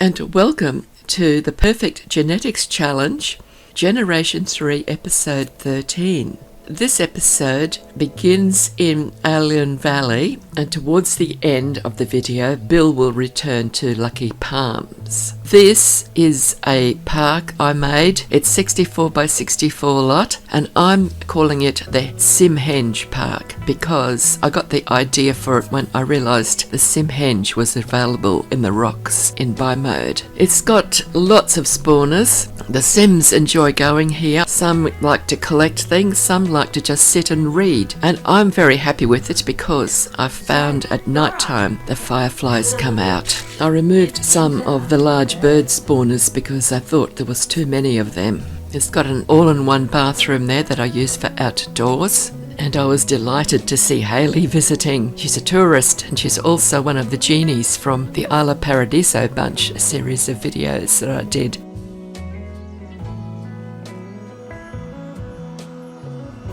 and welcome to the Perfect Genetics Challenge, Generation 3, Episode 13. This episode begins in Alryne Valley, and towards the end of the video, Bill will return to Lucky Palms. This is a park I made. It's 64 by 64 lot, and I'm calling it the Simhenge Park because I got the idea for it when I realised the Simhenge was available in the rocks in buy mode. It's got lots of spawners. The Sims enjoy going here. Some like to collect things, some like to just sit and read, and I'm very happy with it because I've found at night time the fireflies come out. I removed some of the large bird spawners because I thought there was too many of them. It's got an all-in-one bathroom there that I use for outdoors, and I was delighted to see Hayley visiting. She's a tourist, and she's also one of the genies from the Isla Paradiso bunch, a series of videos that I did.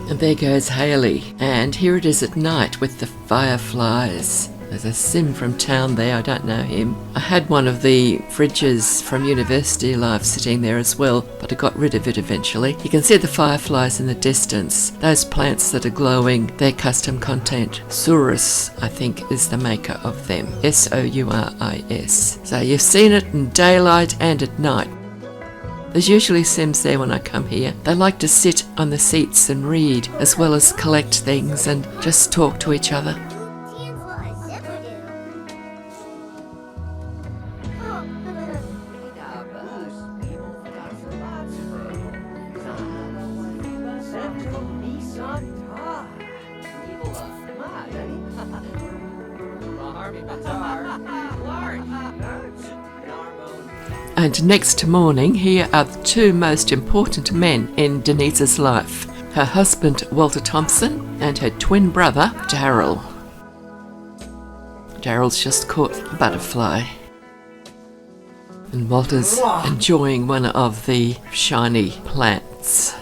And there goes Hayley, and here it is at night with the fireflies. There's a Sim from town there, I don't know him. I had one of the fridges from University Life sitting there as well, but I got rid of it eventually. You can see the fireflies in the distance. Those plants that are glowing, they're custom content. Souris, I think, is the maker of them. Souris. So you've seen it in daylight and at night. There's usually Sims there when I come here. They like to sit on the seats and read, as well as collect things and just talk to each other. And next morning, here are the two most important men in Denise's life. Her husband, Walter Thompson, and her twin brother, Daryl. Daryl's just caught a butterfly. And Walter's enjoying one of the shiny plants.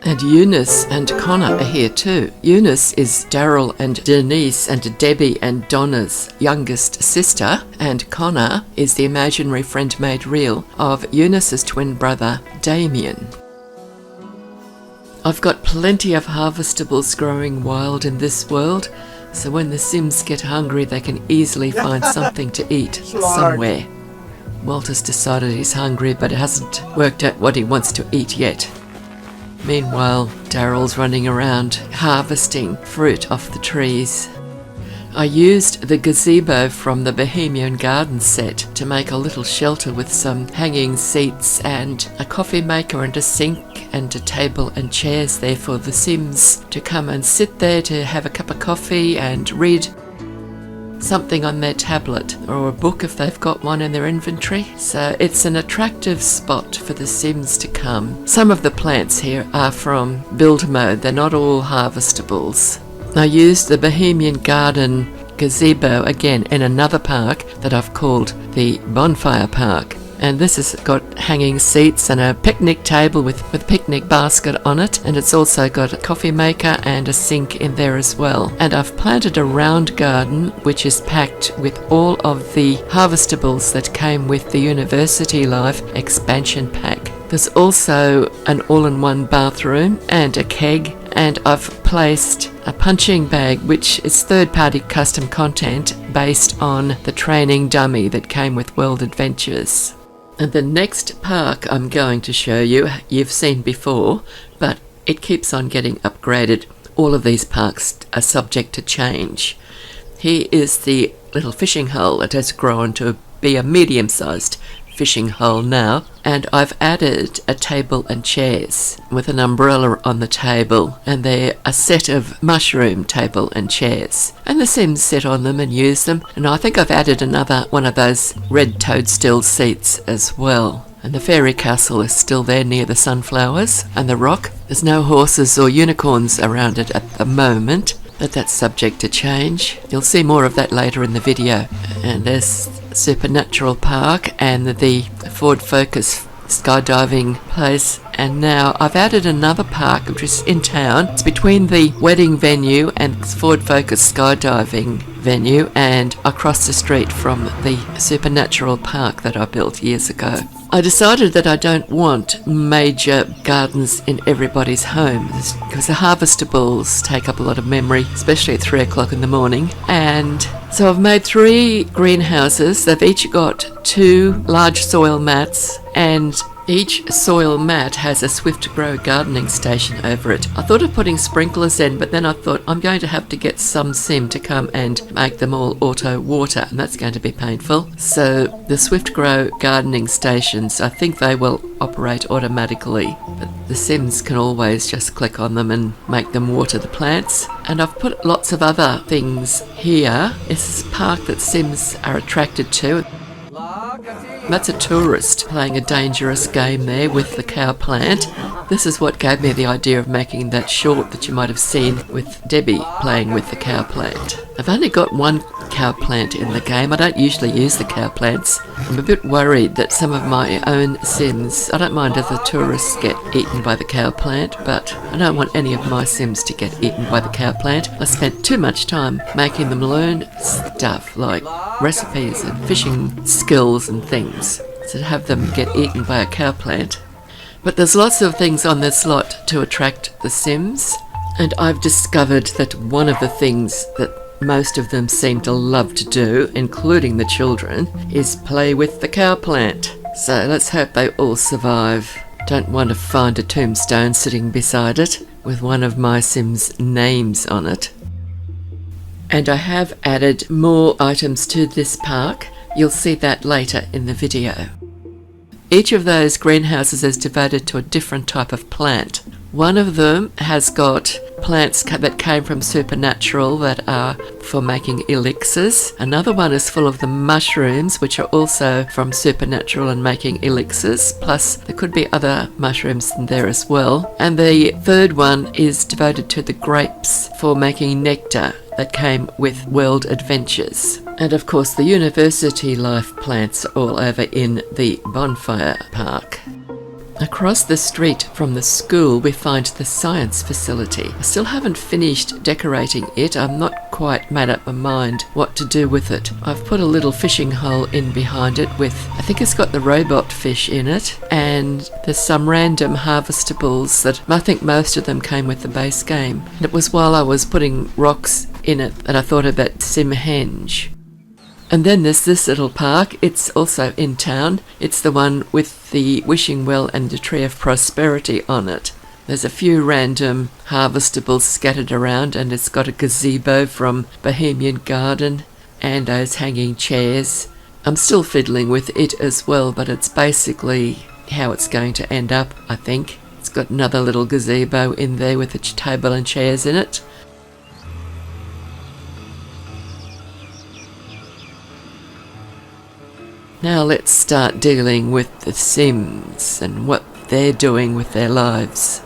And Eunice and Connor are here too. Eunice is Daryl and Denise and Debbie and Donna's youngest sister, and Connor is the imaginary friend made real of Eunice's twin brother, Damien. I've got plenty of harvestables growing wild in this world, so when the Sims get hungry they can easily find something to eat somewhere. Walter's decided he's hungry, but hasn't worked out what he wants to eat yet. Meanwhile, Daryl's running around harvesting fruit off the trees. I used the gazebo from the Bohemian Garden set to make a little shelter with some hanging seats and a coffee maker and a sink and a table and chairs there for the Sims to come and sit there to have a cup of coffee and read something on their tablet or a book if they've got one in their inventory. So it's an attractive spot for the Sims to come. Some of the plants here are from build mode. They're not all harvestables. I used the Bohemian Garden gazebo again in another park that I've called the Bonfire Park. And this has got hanging seats and a picnic table with picnic basket on it, and it's also got a coffee maker and a sink in there as well. And I've planted a round garden which is packed with all of the harvestables that came with the University Life expansion pack. There's also an all-in-one bathroom and a keg, and I've placed a punching bag which is third-party custom content based on the training dummy that came with World Adventures. And the next park I'm going to show you, you've seen before, but it keeps on getting upgraded. All of these parks are subject to change. Here is the little fishing hole. It has grown to be a medium-sized fishing hole now, and I've added a table and chairs with an umbrella on the table, and they're a set of mushroom table and chairs, and the Sims sit on them and use them. And I think I've added another one of those red toadstool seats as well. And the fairy castle is still there near the sunflowers and the rock. There's no horses or unicorns around it at the moment, but that's subject to change. You'll see more of that later in the video. And there's Supernatural Park and the Ford Focus skydiving place, and now I've added another park which is in town. It's between the wedding venue and Ford Focus skydiving venue, and across the street from the supernatural park that I built years ago. I decided that I don't want major gardens in everybody's home because the harvestables take up a lot of memory, especially at 3 o'clock in the morning. And so I've made 3 greenhouses. They've each got 2 large soil mats, and each soil mat has a Swift Grow gardening station over it. I thought of putting sprinklers in, but then I thought I'm going to have to get some sim to come and make them all auto water, and that's going to be painful. So the Swift Grow gardening stations, I think they will operate automatically, but the sims can always just click on them and make them water the plants. And I've put lots of other things here. It's a park that sims are attracted to. That's a tourist playing a dangerous game there with the cow plant. This is what gave me the idea of making that short that you might have seen with Debbie playing with the cow plant. I've only got 1 cow plant in the game. I don't usually use the cow plants. I'm a bit worried that some of my own sims, I don't mind if the tourists get eaten by the cow plant, but I don't want any of my sims to get eaten by the cow plant. I spent too much time making them learn stuff like recipes and fishing skills and things, to have them get eaten by a cow plant. But there's lots of things on this lot to attract the sims, and I've discovered that one of the things that most of them seem to love to do, including the children, is play with the cow plant. So let's hope they all survive. Don't want to find a tombstone sitting beside it with one of my sims' names on it. And I have added more items to this park. You'll see that later in the video. Each of those greenhouses is devoted to a different type of plant. One of them has got plants that came from Supernatural that are for making elixirs. Another one is full of the mushrooms, which are also from Supernatural and making elixirs, plus there could be other mushrooms in there as well. And the third one is devoted to the grapes for making nectar that came with World Adventures. And of course the university life plants are all over in the bonfire park. Across the street from the school we find the science facility. I still haven't finished decorating it. I'm not quite made up my mind what to do with it. I've put a little fishing hole in behind it with, I think it's got the robot fish in it, and there's some random harvestables that I think most of them came with the base game. And it was while I was putting rocks in it that I thought about Simhenge. And then there's this little park. It's also in town. It's the one with the wishing well and the tree of prosperity on it. There's a few random harvestables scattered around, and it's got a gazebo from Bohemian Garden and those hanging chairs. I'm still fiddling with it as well, but it's basically how it's going to end up, I think. It's got another little gazebo in there with a table and chairs in it. Now let's start dealing with the Sims and what they're doing with their lives.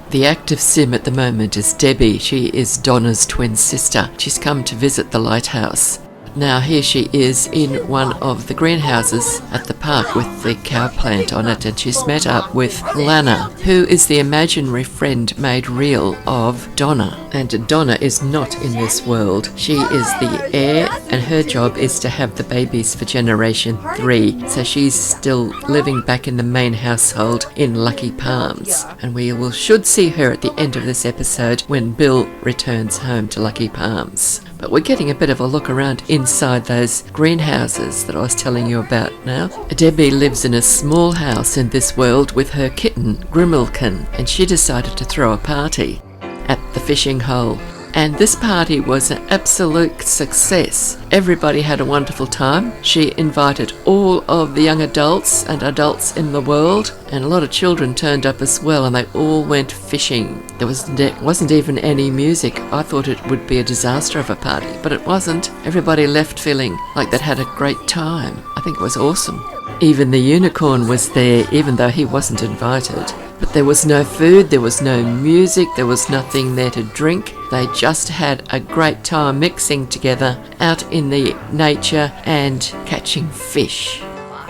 The active Sim at the moment is Debbie. She is Donna's twin sister. She's come to visit the lighthouse. Now here she is in one of the greenhouses at the park with the cow plant on it, and she's met up with Lana, who is the imaginary friend made real of Donna. And Donna is not in this world. She is the heir, and her job is to have the babies for generation 3. So she's still living back in the main household in Lucky Palms. And we should see her at the end of this episode when Bill returns home to Lucky Palms. But we're getting a bit of a look around inside those greenhouses that I was telling you about now. Debbie lives in a small house in this world with her kitten, Grimmelkin, and she decided to throw a party at the fishing hole. And this party was an absolute success. Everybody had a wonderful time. She invited all of the young adults and adults in the world, and a lot of children turned up as well, and they all went fishing. There wasn't even any music. I thought it would be a disaster of a party, but it wasn't. Everybody left feeling like they'd had a great time. I think it was awesome. Even the unicorn was there, even though he wasn't invited. But there was no food, there was no music, there was nothing there to drink. They just had a great time mixing together out in the nature and catching fish.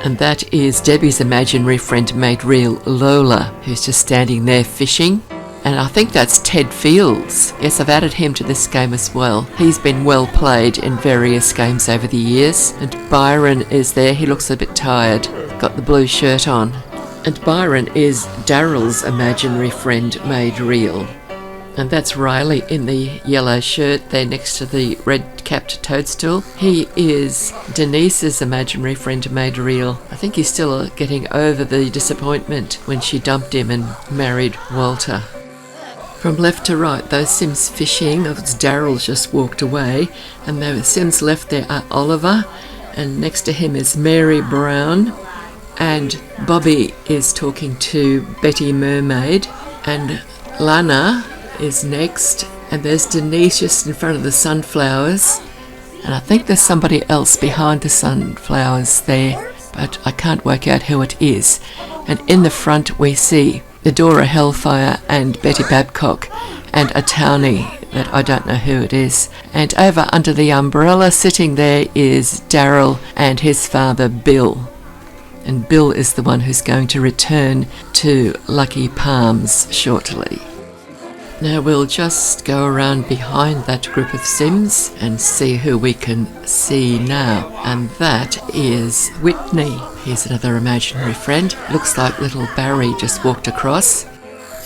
And that is Debbie's imaginary friend made real, Lola, who's just standing there fishing. And I think that's Ted Fields. Yes, I've added him to this game as well. He's been well played in various games over the years. And Byron is there. He looks a bit tired. Got the blue shirt on. And Byron is Daryl's imaginary friend made real. And that's Riley in the yellow shirt there next to the red-capped toadstool. He is Denise's imaginary friend made real. I think he's still getting over the disappointment when she dumped him and married Walter. From left to right, those Sims fishing, Daryl's just walked away, and the Sims left there are Oliver, and next to him is Mary Brown, and Bobby is talking to Betty Mermaid, and Lana is next, and there's Denise just in front of the sunflowers, and I think there's somebody else behind the sunflowers there, but I can't work out who it is. And in the front we see Adora Hellfire and Betty Babcock and a townie that I don't know who it is. And over under the umbrella sitting there is Daryl and his father Bill. And Bill is the one who's going to return to Lucky Palms shortly. Now we'll just go around behind that group of Sims and see who we can see now. And that is Whitney. Here's another imaginary friend. Looks like little Barry just walked across.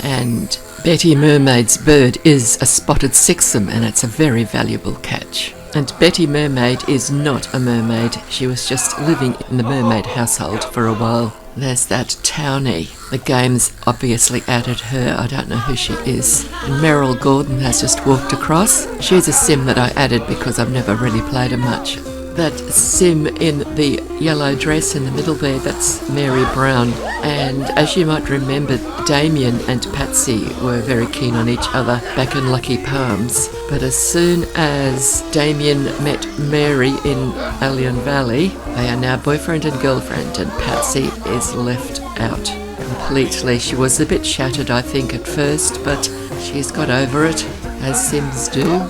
And Betty Mermaid's bird is a spotted sixum, and it's a very valuable catch. And Betty Mermaid is not a mermaid. She was just living in the mermaid household for a while. There's that townie. The game's obviously added her. I don't know who she is. And Meryl Gordon has just walked across. She's a Sim that I added because I've never really played her much. That Sim in the yellow dress in the middle there, that's Mary Brown. And as you might remember, Damien and Patsy were very keen on each other back in Lucky Palms. But as soon as Damien met Mary in Alryne Valley, they are now boyfriend and girlfriend, and Patsy is left out completely. She was a bit shattered, I think, at first, but she's got over it, as Sims do.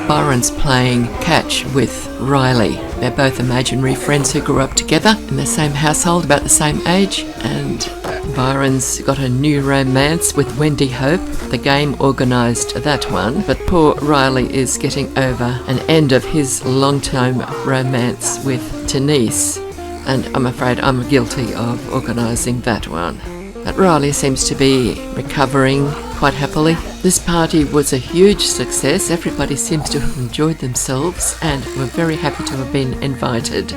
Byron's playing catch with Riley. They're both imaginary friends who grew up together in the same household, about the same age, and Byron's got a new romance with Wendy Hope. The game organised that one, but poor Riley is getting over an end of his long-term romance with Denise, and I'm afraid I'm guilty of organising that one. But Riley seems to be recovering quite happily. This party was a huge success. Everybody seems to have enjoyed themselves and were very happy to have been invited.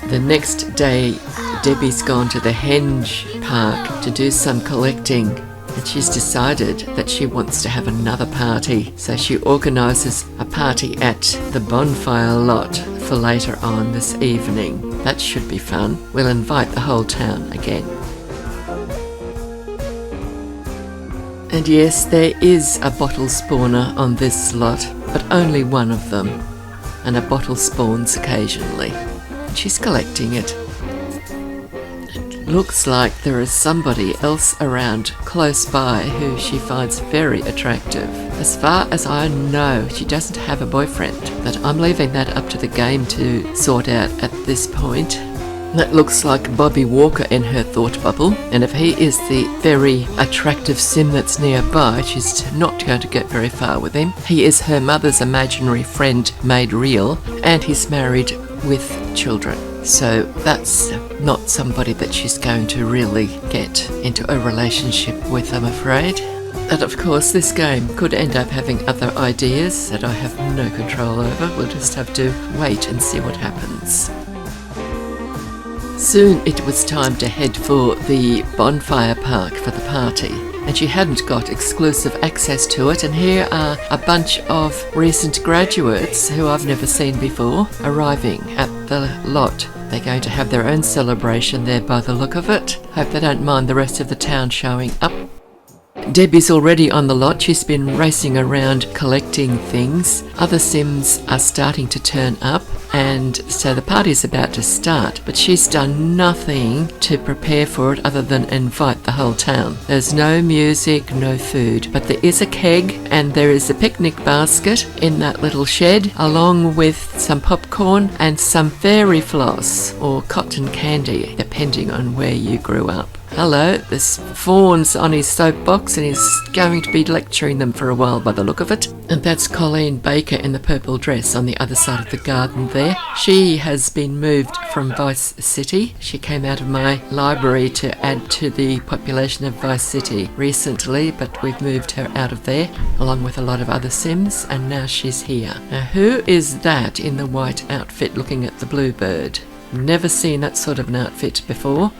The next day, Debbie's gone to the Henge Park to do some collecting, and she's decided that she wants to have another party. So she organises a party at the bonfire lot for later on this evening. That should be fun. We'll invite the whole town again. And yes, there is a bottle spawner on this lot, but only one of them. And a bottle spawns occasionally. And she's collecting it. It looks like there is somebody else around close by who she finds very attractive. As far as I know, she doesn't have a boyfriend, but I'm leaving that up to the game to sort out at this point. That looks like Bobby Walker in her thought bubble, and if he is the very attractive Sim that's nearby, she's not going to get very far with him. He is her mother's imaginary friend made real, and he's married with children. So that's not somebody that she's going to really get into a relationship with, I'm afraid. And of course, this game could end up having other ideas that I have no control over. We'll just have to wait and see what happens. Soon it was time to head for the bonfire park for the party, and she hadn't got exclusive access to it, and here are a bunch of recent graduates who I've never seen before arriving at the lot. They're going to have their own celebration there by the look of it. Hope they don't mind the rest of the town showing up. Debbie's already on the lot. She's been racing around collecting things. Other Sims are starting to turn up. and so the party's about to start, but she's done nothing to prepare for it other than invite the whole town. There's no music, no food, but there is a keg and there is a picnic basket in that little shed, along with some popcorn and some fairy floss or cotton candy, depending on where you grew up. Hello, this fawn's on his soapbox and he's going to be lecturing them for a while by the look of it. And that's Colleen Baker in the purple dress on the other side of the garden there. She has been moved from Vice City. She came out of my library to add to the population of Vice City recently, but we've moved her out of there along with a lot of other Sims, and now she's here. Now, who is that in the white outfit looking at the bluebird? Never seen that sort of an outfit before.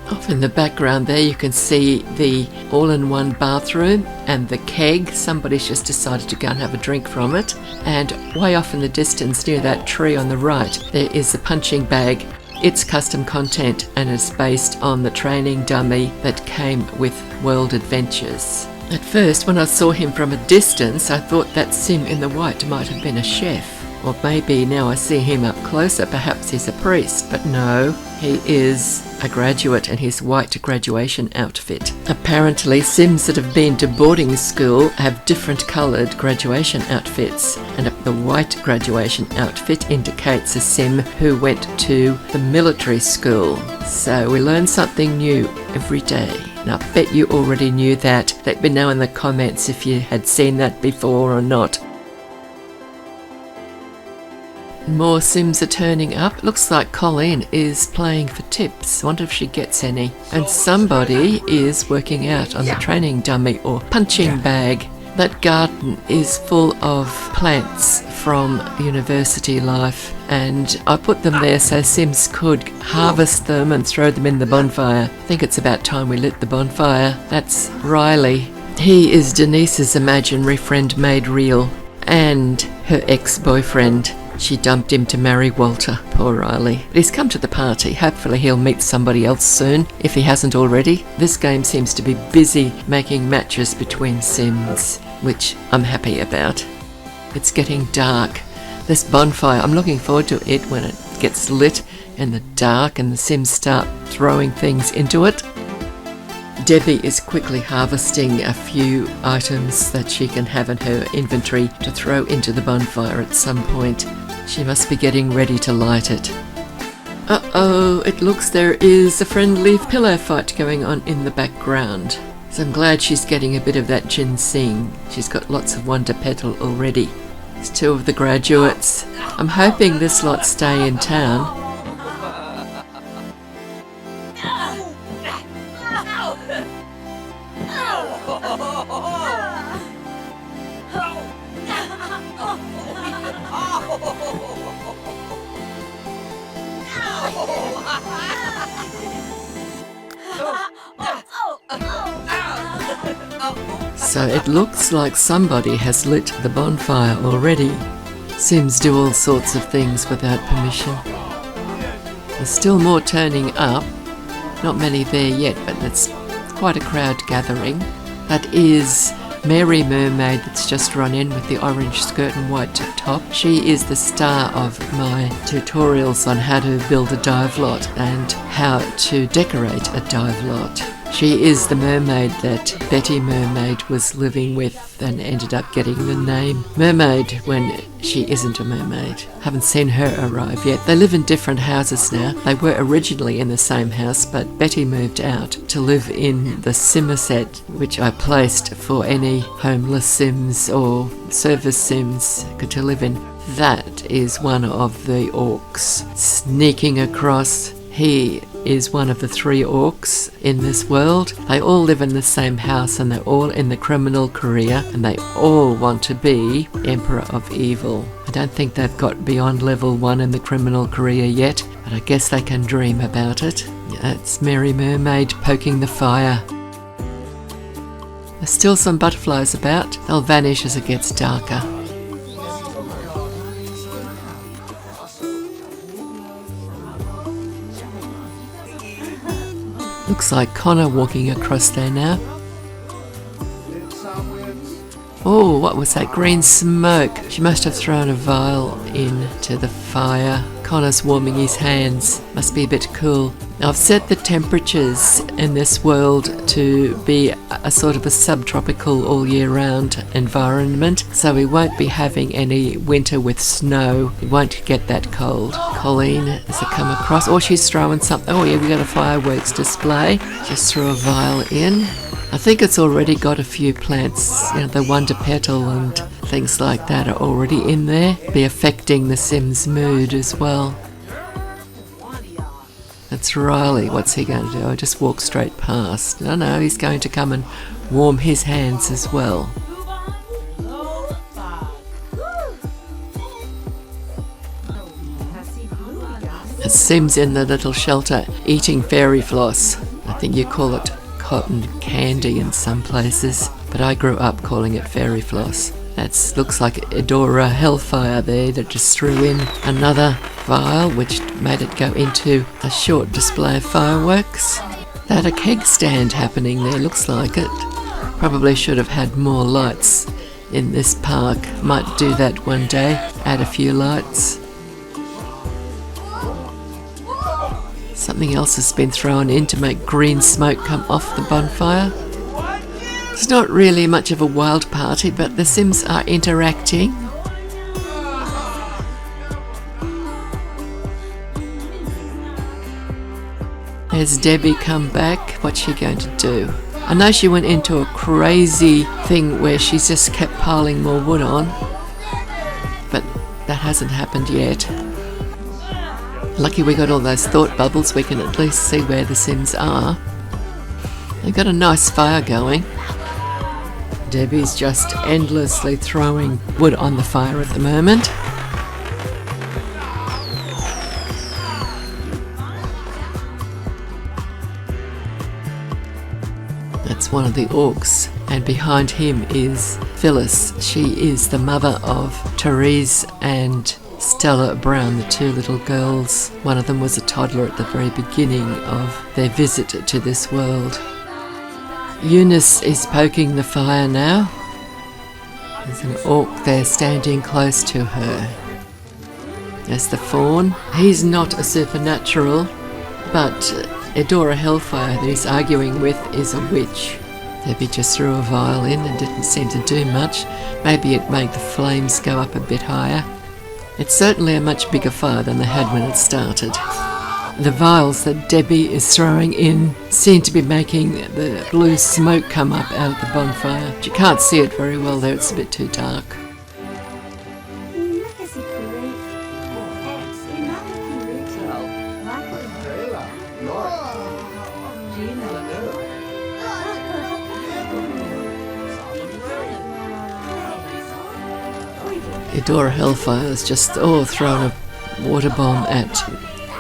Off in the background there you can see the all-in-one bathroom and the keg. Somebody's just decided to go and have a drink from it. And way off in the distance near that tree on the right there is a punching bag. It's custom content and is based on the training dummy that came with World Adventures. At first when I saw him from a distance I thought that Sim in the white might have been a chef. Or maybe now I see him up closer, perhaps he's a priest, but no, he is a graduate in his white graduation outfit. Apparently, Sims that have been to boarding school have different coloured graduation outfits, and the white graduation outfit indicates a Sim who went to the military school. So we learn something new every day. And I bet you already knew that. Let me know in the comments if you had seen that before or not. More Sims are turning up. Looks like Colleen is playing for tips. Wonder if she gets any. And somebody is working out on the training dummy or punching bag. That garden is full of plants from university life, and I put them there so Sims could harvest them and throw them in the bonfire. I think it's about time we lit the bonfire. That's Riley. He is Denise's imaginary friend made real, and her ex-boyfriend. She dumped him to marry Walter. Poor Riley. But he's come to the party. Hopefully he'll meet somebody else soon, if he hasn't already. This game seems to be busy making matches between Sims, which I'm happy about. It's getting dark. This bonfire, I'm looking forward to it when it gets lit in the dark and the Sims start throwing things into it. Debbie is quickly harvesting a few items that she can have in her inventory to throw into the bonfire at some point. She must be getting ready to light it. Uh-oh, it looks there is a friendly pillow fight going on in the background. So I'm glad she's getting a bit of that ginseng. She's got lots of wonder petal already. It's two of the graduates. I'm hoping this lot stay in town. So it looks like somebody has lit the bonfire already. Sims do all sorts of things without permission. There's still more turning up. Not many there yet, but it's quite a crowd gathering. That is Mary Mermaid that's just run in with the orange skirt and white top. She is the star of my tutorials on how to build a dive lot and how to decorate a dive lot. She is the mermaid that Betty Mermaid was living with and ended up getting the name Mermaid when she isn't a mermaid. Haven't seen her arrive yet. They live in different houses now. They were originally in the same house, but Betty moved out to live in the Simmerset, which I placed for any homeless Sims or service Sims to live in. That is one of the orcs sneaking across. He is one of the 3 orcs in this world. They all live in the same house and they're all in the criminal career and they all want to be Emperor of Evil. I don't think they've got beyond level 1 in the criminal career yet, but I guess they can dream about it. It's Mary Mermaid poking the fire. There's still some butterflies about. They'll vanish as it gets darker. Looks like Connor walking across there now. Oh, what was that green smoke? She must have thrown a vial into the fire. Connor's warming his hands. Must be a bit cool. Now, I've set the temperatures in this world to be a sort of a subtropical all year round environment, so we won't be having any winter with snow. We won't get that cold. Colleen has come across. Oh, she's throwing something. Oh yeah, we got a fireworks display. Just threw a vial in. I think it's already got a few plants, you know, the wonder petal and things like that are already in there. Be affecting the Sims' mood as well. That's Riley. What's he going to do? I just walk straight past. No, he's going to come and warm his hands as well. The Sims in the little shelter eating fairy floss. I think you call it cotton candy in some places, but I grew up calling it fairy floss. That looks like Edora Hellfire there that just threw in another vial, which made it go into a short display of fireworks. That a keg stand happening there, looks like it. Probably should have had more lights in this park. Might do that one day, add a few lights. Something else has been thrown in to make green smoke come off the bonfire. It's not really much of a wild party, but the Sims are interacting. Has Debbie come back? What's she going to do? I know she went into a crazy thing where she's just kept piling more wood on, but that hasn't happened yet. Lucky we got all those thought bubbles, we can at least see where the Sims are. They've got a nice fire going. Debbie's just endlessly throwing wood on the fire at the moment. That's one of the orcs, and behind him is Phyllis. She is the mother of Therese and Stella Brown, the two little girls. One of them was a toddler at the very beginning of their visit to this world. Eunice is poking the fire now. There's an orc there standing close to her. There's the fawn. He's not a supernatural, but Edora Hellfire that he's arguing with is a witch. Debbie just threw a vial in and didn't seem to do much. Maybe it made the flames go up a bit higher. It's certainly a much bigger fire than they had when it started. The vials that Debbie is throwing in seem to be making the blue smoke come up out of the bonfire. You can't see it very well there, it's a bit too dark. Edora Hellfire has just thrown a water bomb at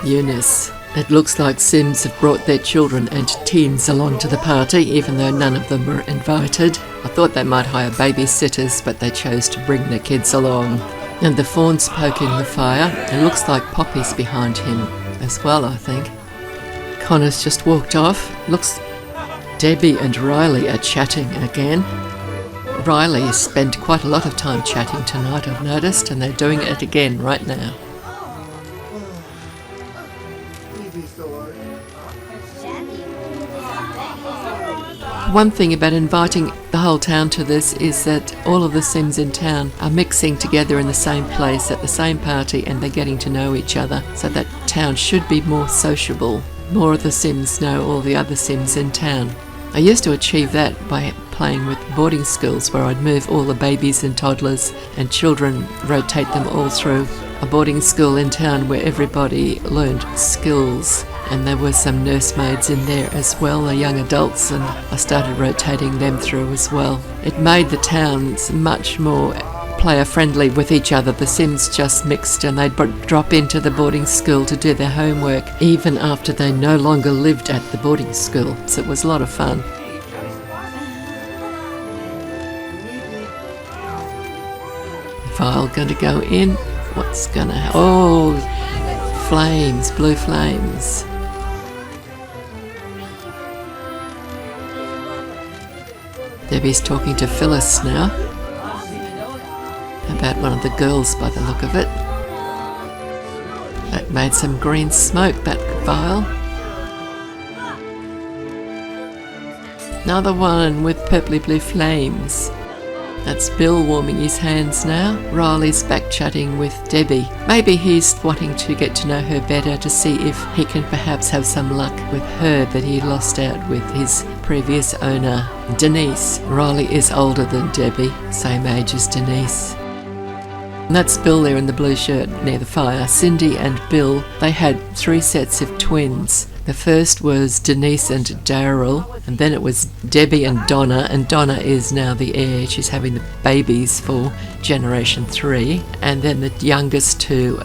Eunice. It looks like Sims have brought their children and teens along to the party, even though none of them were invited. I thought they might hire babysitters, but they chose to bring their kids along. And the fawn's poking the fire. It looks like Poppy's behind him as well, I think. Connor's just walked off. Looks Debbie and Riley are chatting again. Riley has spent quite a lot of time chatting tonight, I've noticed, and they're doing it again right now. One thing about inviting the whole town to this is that all of the Sims in town are mixing together in the same place at the same party, and they're getting to know each other, so that town should be more sociable. More of the Sims know all the other Sims in town. I used to achieve that by playing with boarding schools, where I'd move all the babies and toddlers and children, rotate them all through a boarding school in town where everybody learned skills, and there were some nursemaids in there as well, the young adults, and I started rotating them through as well. It made the towns much more player friendly with each other. The Sims just mixed, and they'd drop into the boarding school to do their homework even after they no longer lived at the boarding school, so it was a lot of fun. File going to go in. What's going to happen? Oh, flames, blue flames. Debbie's talking to Phyllis now. about one of the girls by the look of it. That made some green smoke, that vial. Another one with purpley blue flames. That's Bill warming his hands now. Riley's back chatting with Debbie. Maybe he's wanting to get to know her better to see if he can perhaps have some luck with her that he lost out with his previous owner, Denise. Riley is older than Debbie, same age as Denise. And that's Bill there in the blue shirt near the fire. Cindy and Bill, they had 3 sets of twins. The first was Denise and Daryl, and then it was Debbie and Donna is now the heir. She's having the babies for generation 3. And then the youngest 2,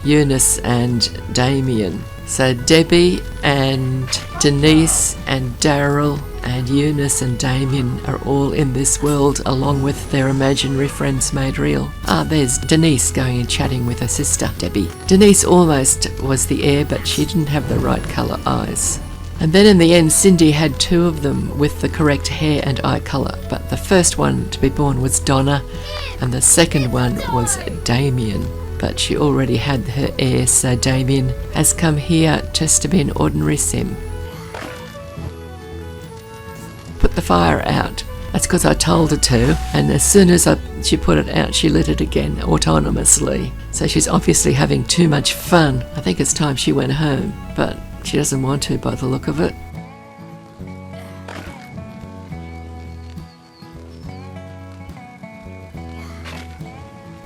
Eunice and Damien. So Debbie and Denise and Daryl and Eunice and Damien are all in this world along with their imaginary friends made real. There's Denise going and chatting with her sister, Debbie. Denise almost was the heir, but she didn't have the right colour eyes. And then in the end, Cindy had 2 of them with the correct hair and eye colour, but the first one to be born was Donna, and the second one was Damien. But she already had her heir, so Damien has come here just to be an ordinary sim. Put the fire out. That's because I told her to, and as soon as she put it out, she lit it again autonomously. So she's obviously having too much fun. I think it's time she went home, but she doesn't want to by the look of it.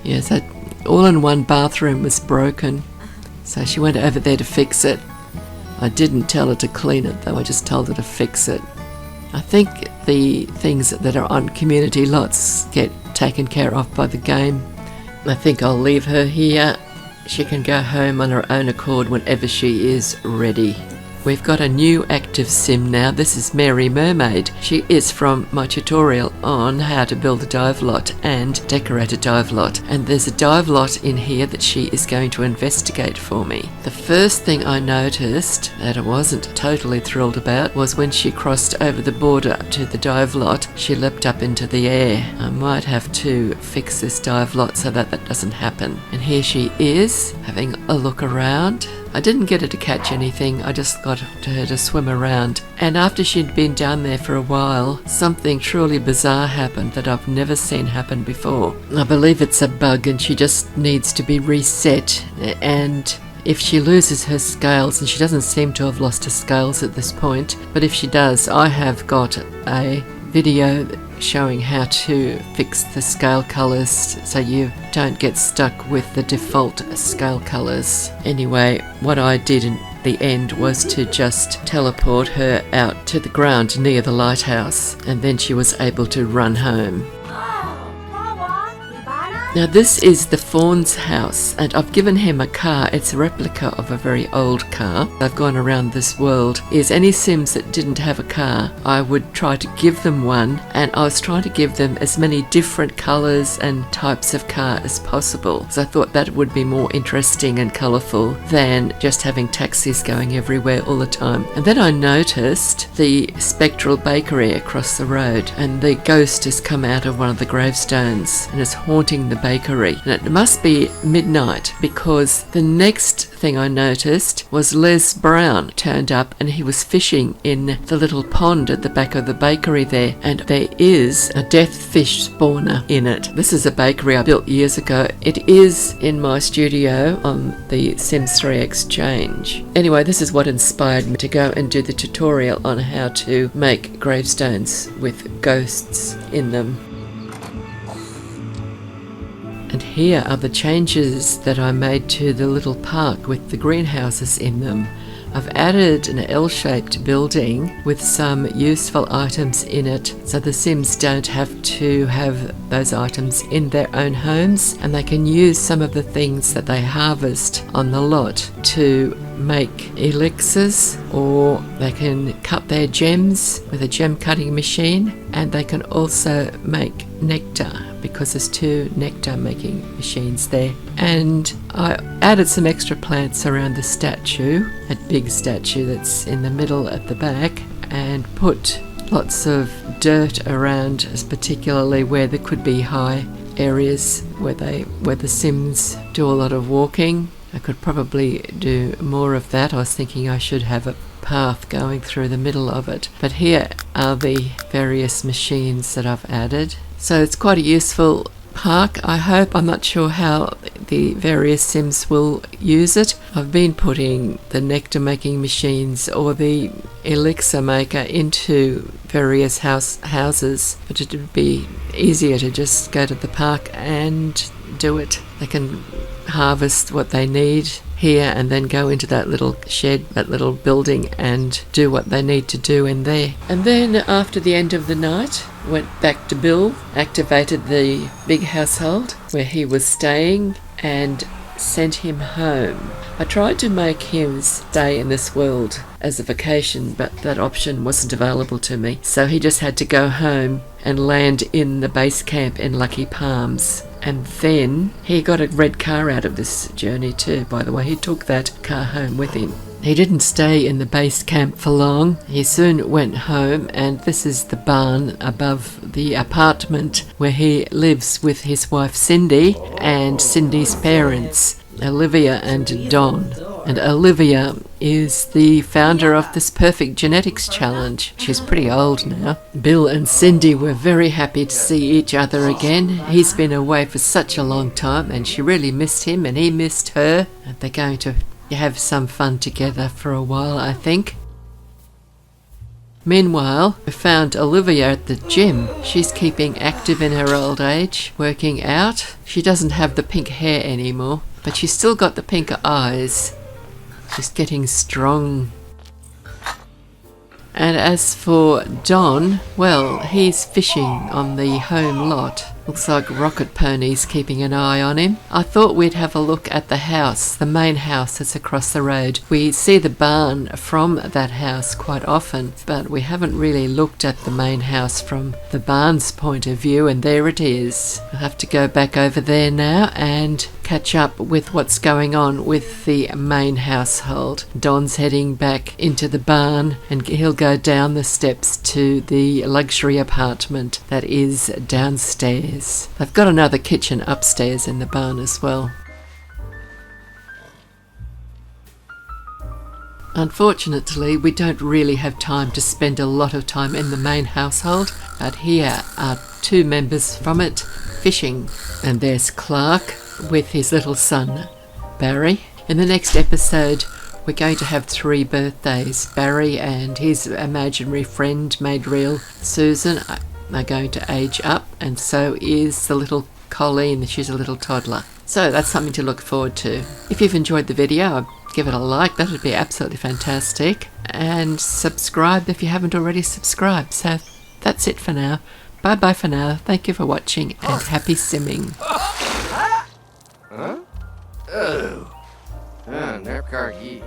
Yes, that all-in-one bathroom was broken, so she went over there to fix it. I didn't tell her to clean it though, I just told her to fix it. I think the things that are on community lots get taken care of by the game. I think I'll leave her here. She can go home on her own accord whenever she is ready. We've got a new active sim now. This is Mary Mermaid. She is from my tutorial on how to build a dive lot and decorate a dive lot. And there's a dive lot in here that she is going to investigate for me. The first thing I noticed that I wasn't totally thrilled about was when she crossed over the border to the dive lot, she leapt up into the air. I might have to fix this dive lot so that that doesn't happen. And here she is, having a look around. I didn't get her to catch anything, I just got her to swim around. And after she'd been down there for a while, something truly bizarre happened that I've never seen happen before. I believe it's a bug and she just needs to be reset, and if she loses her scales, and she doesn't seem to have lost her scales at this point, but if she does, I have got a video showing how to fix the scale colours so you don't get stuck with the default scale colours. Anyway, what I did in the end was to just teleport her out to the ground near the lighthouse, and then she was able to run home. Now this is the Fawn's house, and I've given him a car. It's a replica of a very old car. I've gone around this world. Is any Sims that didn't have a car, I would try to give them one, and I was trying to give them as many different colours and types of car as possible. So I thought that would be more interesting and colourful than just having taxis going everywhere all the time. And then I noticed the spectral bakery across the road, and the ghost has come out of one of the gravestones and is haunting the bakery, and it must be midnight because the next thing I noticed was Les Brown turned up, and he was fishing in the little pond at the back of the bakery there, and there is a death fish spawner in it. This is a bakery I built years ago. It is in my studio on the Sims 3 Exchange. Anyway, this is what inspired me to go and do the tutorial on how to make gravestones with ghosts in them. And here are the changes that I made to the little park with the greenhouses in them. I've added an L-shaped building with some useful items in it, so the Sims don't have to have those items in their own homes, and they can use some of the things that they harvest on the lot to make elixirs, or they can cut their gems with a gem cutting machine, and they can also make nectar because there's 2 nectar making machines there. And I added some extra plants around the statue, that big statue that's in the middle at the back, and put lots of dirt around, particularly where there could be high areas where the Sims do a lot of walking. I could probably do more of that. I was thinking I should have a path going through the middle of it. But here are the various machines that I've added. So it's quite a useful park, I hope. I'm not sure how the various Sims will use it. I've been putting the nectar making machines or the elixir maker into various houses, but it would be easier to just go to the park and do it. They can harvest what they need here and then go into that little shed, that little building, and do what they need to do in there. And then after the end of the night, went back to Bill, activated the big household where he was staying and sent him home. I tried to make him stay in this world as a vacation, but that option wasn't available to me. So he just had to go home and land in the base camp in Lucky Palms. And then he got a red car out of this journey too, by the way. He took that car home with him. He didn't stay in the base camp for long. He soon went home, and this is the barn above the apartment where he lives with his wife Cindy and Cindy's parents, Olivia and Don. And Olivia is the founder of this Perfect Genetics Challenge. She's pretty old now. Bill and Cindy were very happy to see each other again. He's been away for such a long time, and she really missed him, and he missed her. And they're going to have some fun together for a while, I think. Meanwhile, we found Olivia at the gym. She's keeping active in her old age, working out. She doesn't have the pink hair anymore, but she's still got the pink eyes. She's getting strong. And as for Don, well, he's fishing on the home lot. Looks like Rocket Pony's keeping an eye on him. I thought we'd have a look at the house, the main house that's across the road. We see the barn from that house quite often, but we haven't really looked at the main house from the barn's point of view, and there it is. We'll have to go back over there now and catch up with what's going on with the main household. Don's heading back into the barn, and he'll go down the steps to the luxury apartment that is downstairs. They've got another kitchen upstairs in the barn as well. Unfortunately, we don't really have time to spend a lot of time in the main household, but here are two members from it fishing. And there's Clark with his little son, Barry. In the next episode, we're going to have 3 birthdays. Barry and his imaginary friend made real, Susan, are going to age up, and so is the little Colleen. She's a little toddler. So that's something to look forward to. If you've enjoyed the video, give it a like. That would be absolutely fantastic. And subscribe if you haven't already subscribed. So that's it for now. Bye bye for now. Thank you for watching, and happy simming. Huh? Oh. Nerkargi.